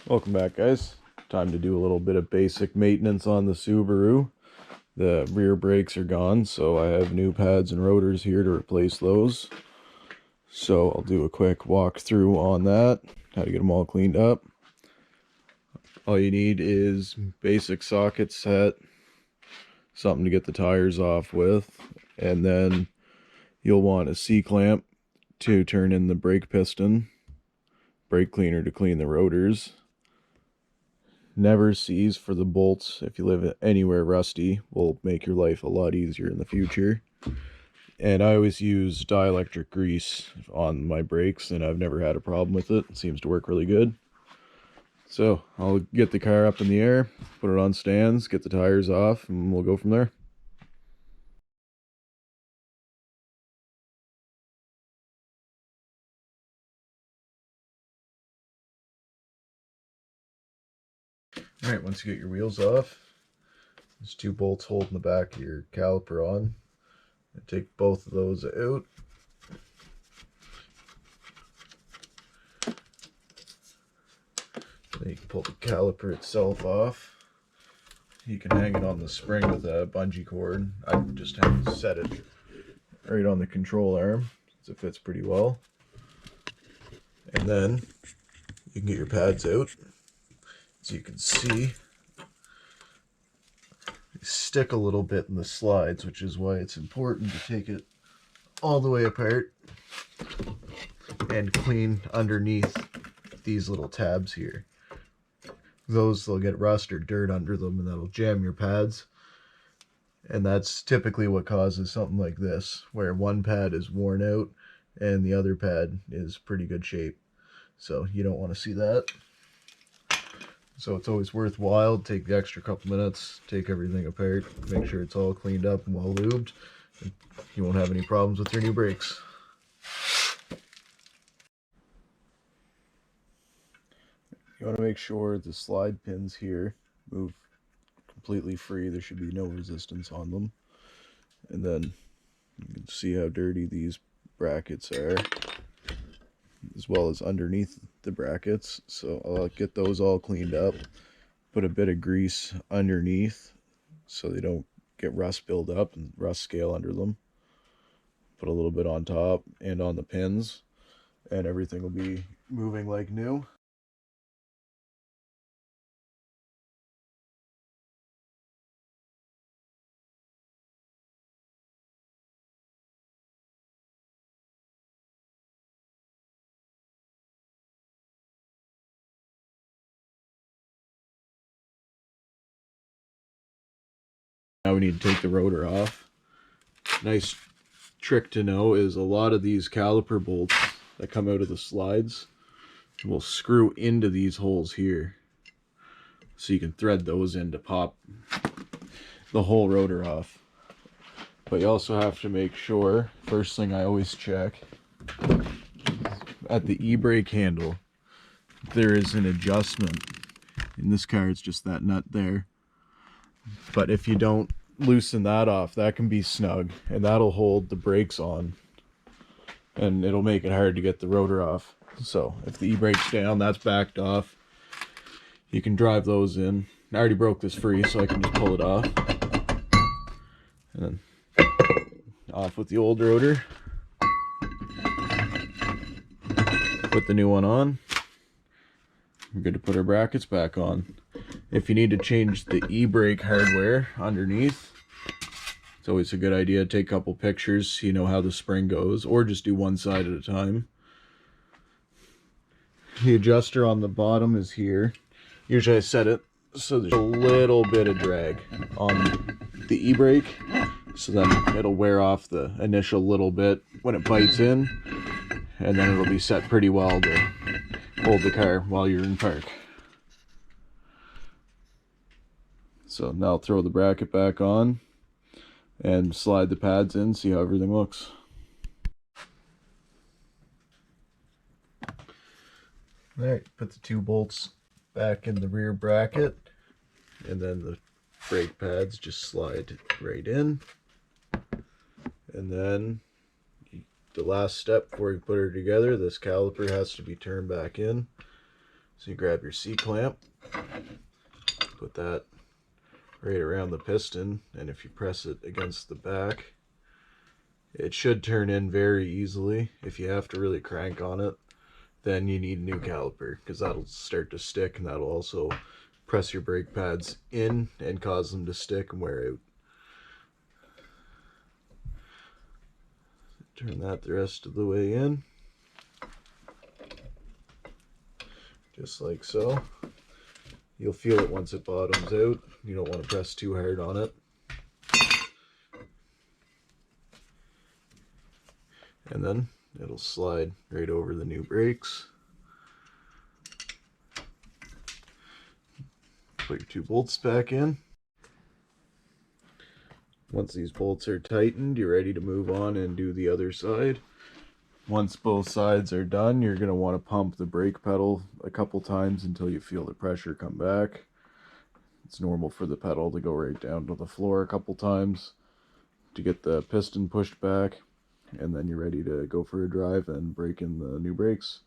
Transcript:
Welcome back, guys. Time to do a little bit of basic maintenance on the Subaru. The rear brakes are gone, so I have new pads and rotors here to replace those. So I'll do a quick walkthrough on that, how to get them all cleaned up. All you need is basic socket set, something to get the tires off with, and then you'll want a C-clamp to turn in the brake piston, brake cleaner to clean the rotors. Never seize for the bolts. If you live anywhere rusty, will make your life a lot easier in the future. And I always use dielectric grease on my brakes, and I've never had a problem with it. It seems to work really good. So I'll get the car up in the air, put it on stands, get the tires off, and we'll go from there. Alright, once you get your wheels off, there's two bolts holding the back of your caliper on. I take both of those out. Then you can pull the caliper itself off. You can hang it on the spring with a bungee cord. I just have to set it right on the control arm, so it fits pretty well. And then you can get your pads out. As you can see, they stick a little bit in the slides, which is why it's important to take it all the way apart and clean underneath these little tabs here. They'll get rust or dirt under them, and that'll jam your pads. And that's typically what causes something like this, where one pad is worn out and the other pad is pretty good shape. So you don't want to see that. So it's always worthwhile to take the extra couple minutes, take everything apart, make sure it's all cleaned up and well lubed. And you won't have any problems with your new brakes. You want to make sure the slide pins here move completely free. There should be no resistance on them. And then you can see how dirty these brackets are, as well as underneath the brackets. So I'll get those all cleaned up, put a bit of grease underneath so they don't get rust build up and rust scale under them. Put a little bit on top and on the pins, and everything will be moving like new. Now we need to take the rotor off. Nice trick to know is a lot of these caliper bolts that come out of the slides will screw into these holes here. So you can thread those in to pop the whole rotor off. But you also have to make sure, first thing I always check, at the e-brake handle, there is an adjustment. In this car, it's just that nut there. But if you don't loosen that off, that can be snug, and that'll hold the brakes on, and it'll make it hard to get the rotor off. So if the e-brake's down, that's backed off. You can drive those in. I already broke this free, so I can just pull it off. And then off with the old rotor. Put the new one on. We're good to put our brackets back on. If you need to change the e-brake hardware underneath, it's always a good idea to take a couple pictures so you know how the spring goes, or just do one side at a time. The adjuster on the bottom is here. Usually I set it so there's a little bit of drag on the e-brake, so then it'll wear off the initial little bit when it bites in, and then it'll be set pretty well to hold the car while you're in park. So now I'll throw the bracket back on and slide the pads in, see how everything looks. Alright, put the two bolts back in the rear bracket, and then the brake pads just slide right in. And then the last step before you put her together, this caliper has to be turned back in. So you grab your C-clamp, put that right around the piston, and if you press it against the back, it should turn in very easily. If you have to really crank on it, then you need a new caliper, because that'll start to stick, and that'll also press your brake pads in and cause them to stick and wear out. Turn that the rest of the way in, just like so. You'll feel it once it bottoms out. You don't want to press too hard on it. And then it'll slide right over the new brakes. Put your 2 bolts back in. Once these bolts are tightened, you're ready to move on and do the other side. Once both sides are done, you're going to want to pump the brake pedal a couple times until you feel the pressure come back. It's normal for the pedal to go right down to the floor a couple times to get the piston pushed back, and then you're ready to go for a drive and brake in the new brakes.